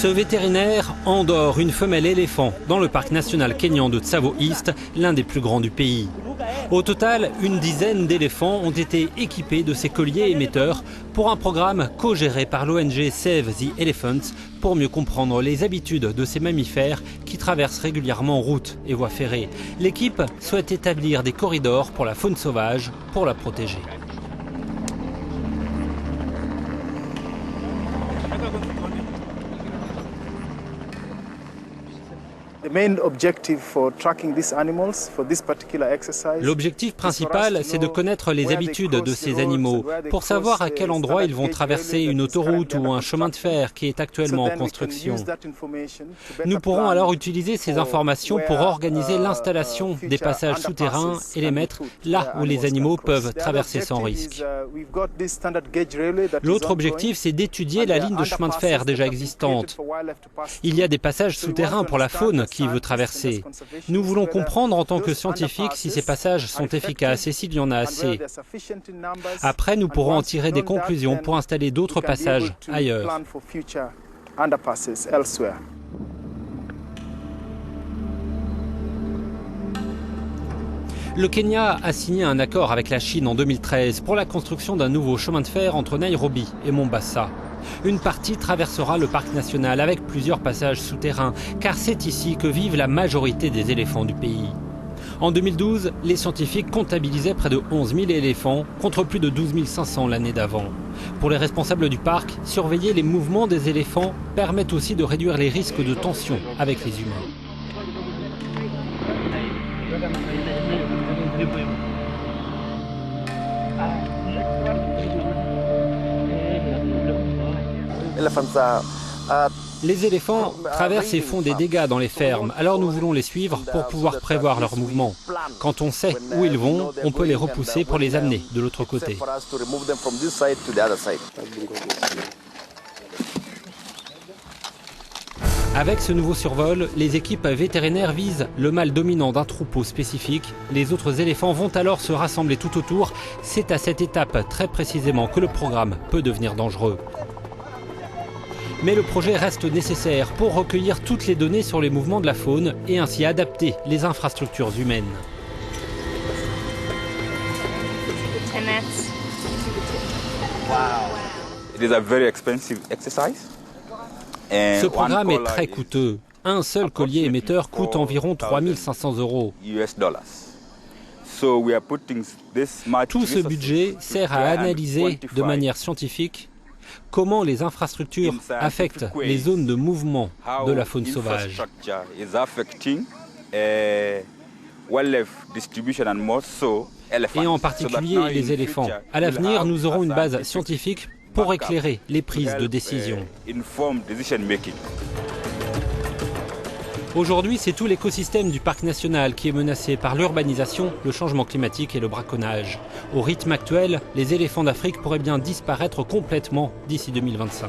Ce vétérinaire endort une femelle éléphant dans le parc national kényan de Tsavo East, l'un des plus grands du pays. Au total, une dizaine d'éléphants ont été équipés de ces colliers émetteurs pour un programme co-géré par l'ONG Save the Elephants pour mieux comprendre les habitudes de ces mammifères qui traversent régulièrement routes et voies ferrées. L'équipe souhaite établir des corridors pour la faune sauvage pour la protéger. L'objectif principal, c'est de connaître les habitudes de ces animaux pour savoir à quel endroit ils vont traverser une autoroute ou un chemin de fer qui est actuellement en construction. Nous pourrons alors utiliser ces informations pour organiser l'installation des passages souterrains et les mettre là où les animaux peuvent traverser sans risque. L'autre objectif, c'est d'étudier la ligne de chemin de fer déjà existante. Il y a des passages souterrains pour la faune qui veut traverser. Nous voulons comprendre en tant que scientifiques si ces passages sont efficaces et s'il y en a assez. Après, nous pourrons en tirer des conclusions pour installer d'autres passages ailleurs. Le Kenya a signé un accord avec la Chine en 2013 pour la construction d'un nouveau chemin de fer entre Nairobi et Mombasa. Une partie traversera le parc national avec plusieurs passages souterrains, car c'est ici que vivent la majorité des éléphants du pays. En 2012, les scientifiques comptabilisaient près de 11 000 éléphants, contre plus de 12 500 l'année d'avant. Pour les responsables du parc, surveiller les mouvements des éléphants permet aussi de réduire les risques de tension avec les humains. Les éléphants traversent et font des dégâts dans les fermes, alors nous voulons les suivre pour pouvoir prévoir leurs mouvements. Quand on sait où ils vont, on peut les repousser pour les amener de l'autre côté. Avec ce nouveau survol, les équipes vétérinaires visent le mâle dominant d'un troupeau spécifique. Les autres éléphants vont alors se rassembler tout autour. C'est à cette étape très précisément que le programme peut devenir dangereux. Mais le projet reste nécessaire pour recueillir toutes les données sur les mouvements de la faune et ainsi adapter les infrastructures humaines. Ce programme est très coûteux. Un seul collier émetteur coûte environ 3 500 €. Tout ce budget sert à analyser de manière scientifique comment les infrastructures affectent les zones de mouvement de la faune sauvage. Et en particulier les éléphants. À l'avenir, nous aurons une base scientifique pour éclairer les prises de décision. Aujourd'hui, c'est tout l'écosystème du parc national qui est menacé par l'urbanisation, le changement climatique et le braconnage. Au rythme actuel, les éléphants d'Afrique pourraient bien disparaître complètement d'ici 2025.